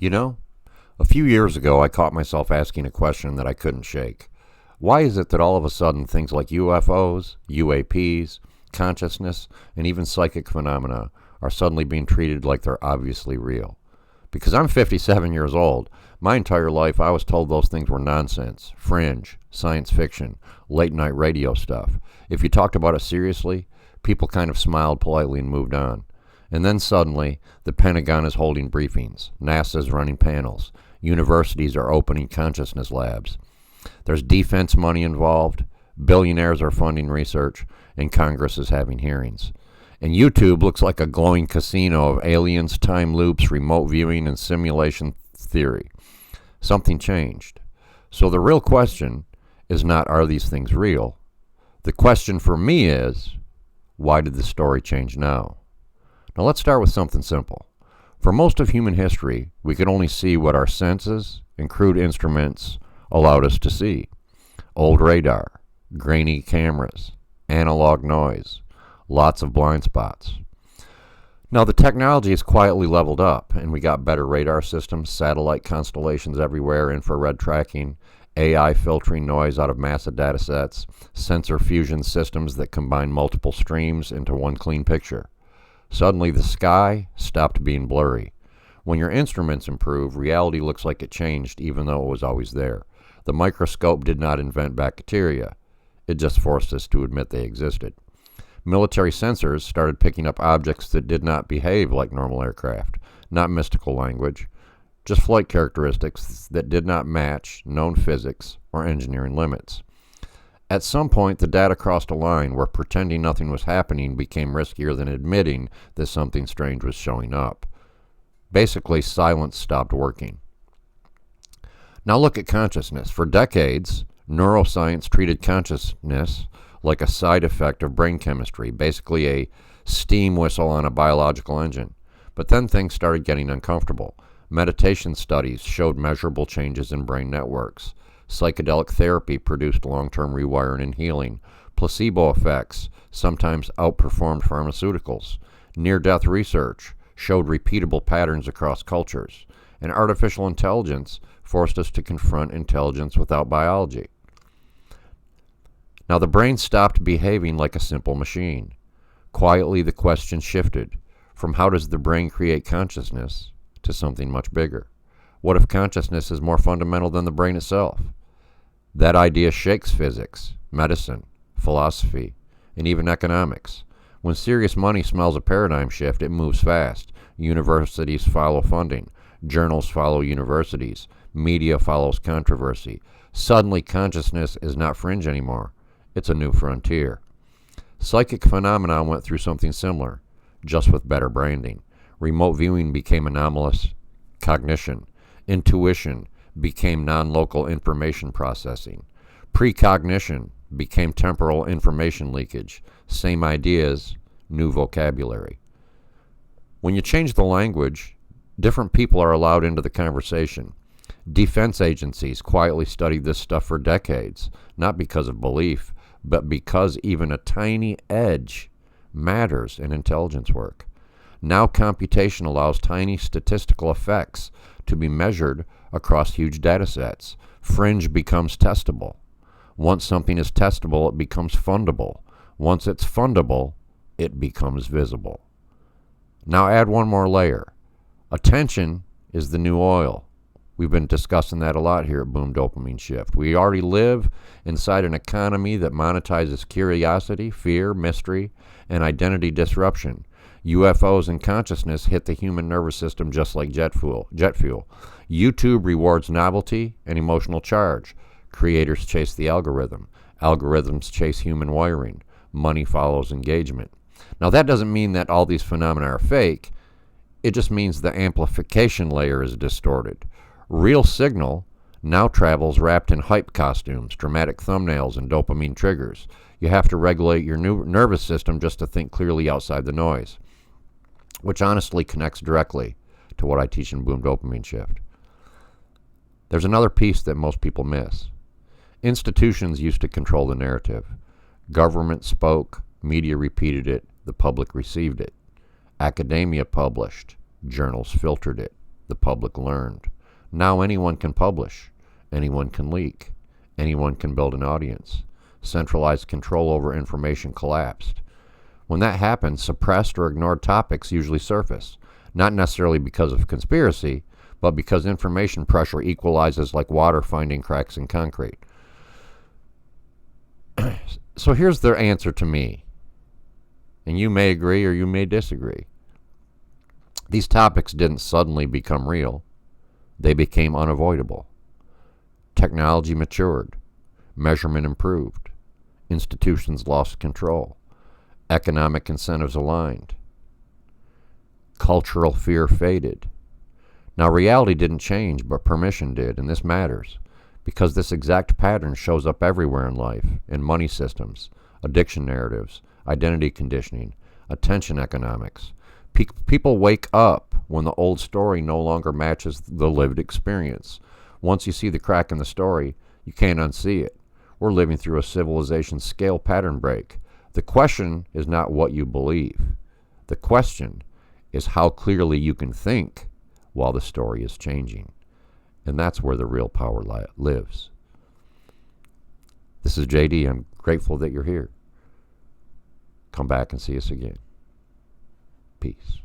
You know, a few years ago I caught myself asking a question that I couldn't shake. Why is it that all of a sudden things like UFOs, UAPs, consciousness, and even psychic phenomena are suddenly being treated like they're obviously real? Because I'm 57 years old. My entire life I was told those things were nonsense, fringe, science fiction, late night radio stuff. If you talked about it seriously, people kind of smiled politely and moved on. And then suddenly, the Pentagon is holding briefings, NASA's running panels, universities are opening consciousness labs. There's defense money involved, billionaires are funding research, and Congress is having hearings. And YouTube looks like a glowing casino of aliens, time loops, remote viewing, and simulation theory. Something changed. So the real question is not, are these things real? The question for me is, why did the story change now? Now let's start with something simple. For most of human history, we could only see what our senses and crude instruments allowed us to see. Old radar, grainy cameras, analog noise, lots of blind spots. Now the technology has quietly leveled up, and we got better radar systems, satellite constellations everywhere, infrared tracking, AI filtering noise out of massive data sets, sensor fusion systems that combine multiple streams into one clean picture. Suddenly the sky stopped being blurry. When your instruments improve, reality looks like it changed even though it was always there. The microscope did not invent bacteria. It just forced us to admit they existed. Military sensors started picking up objects that did not behave like normal aircraft, not mystical language, just flight characteristics that did not match known physics or engineering limits. At some point, the data crossed a line where pretending nothing was happening became riskier than admitting that something strange was showing up. Basically, silence stopped working. Now look at consciousness. For decades, neuroscience treated consciousness like a side effect of brain chemistry, basically a steam whistle on a biological engine. But then things started getting uncomfortable. Meditation studies showed measurable changes in brain networks. Psychedelic therapy produced long-term rewiring and healing. Placebo effects sometimes outperformed pharmaceuticals. Near-death research showed repeatable patterns across cultures. And artificial intelligence forced us to confront intelligence without biology. Now the brain stopped behaving like a simple machine. Quietly the question shifted from how does the brain create consciousness to something much bigger. What if consciousness is more fundamental than the brain itself? That idea shakes physics, medicine, philosophy, and even economics. When serious money smells a paradigm shift, it moves fast. Universities follow funding. Journals follow universities. Media follows controversy. Suddenly, consciousness is not fringe anymore. It's a new frontier. Psychic phenomena went through something similar, just with better branding. Remote viewing became anomalous cognition. Intuition became non-local information processing. Precognition became temporal information leakage. Same ideas, new vocabulary. When you change the language, different people are allowed into the conversation. Defense agencies quietly studied this stuff for decades, not because of belief, but because even a tiny edge matters in intelligence work. Now computation allows tiny statistical effects to be measured across huge data sets. Fringe becomes testable. Once something is testable, it becomes fundable. Once it's fundable, it becomes visible. Now add one more layer. Attention is the new oil. We've been discussing that a lot here at Boom Dopamine Shift. We already live inside an economy that monetizes curiosity, fear, mystery, and identity disruption. UFOs and consciousness hit the human nervous system just like jet fuel. YouTube rewards novelty and emotional charge. Creators chase the algorithm. Algorithms chase human wiring. Money follows engagement. Now that doesn't mean that all these phenomena are fake. It just means the amplification layer is distorted. Real signal now travels wrapped in hype costumes, dramatic thumbnails, and dopamine triggers. You have to regulate your nervous system just to think clearly outside the noise, which honestly connects directly to what I teach in Boom Dopamine Shift. There's another piece that most people miss. Institutions used to control the narrative. Government spoke, media repeated it, the public received it. Academia published, journals filtered it. the public learned. Now anyone can publish, anyone can leak, anyone can build an audience. Centralized control over information collapsed. When that happens, suppressed or ignored topics usually surface, not necessarily because of conspiracy, but because information pressure equalizes like water finding cracks in concrete. So here's their answer to me, and you may agree or you may disagree. These topics didn't suddenly become real. They became unavoidable. Technology matured. Measurement improved. Institutions lost control. Economic incentives aligned. Cultural fear faded. Now, reality didn't change, but permission did, and this matters, because this exact pattern shows up everywhere in life, in money systems, addiction narratives, identity conditioning, attention economics. People wake up when the old story no longer matches the lived experience. Once you see the crack in the story, you can't unsee it. We're living through a civilization scale pattern break. The question is not what you believe. The question is how clearly you can think while the story is changing. And that's where the real power lives. This is JD. I'm grateful that you're here. Come back and see us again. Peace.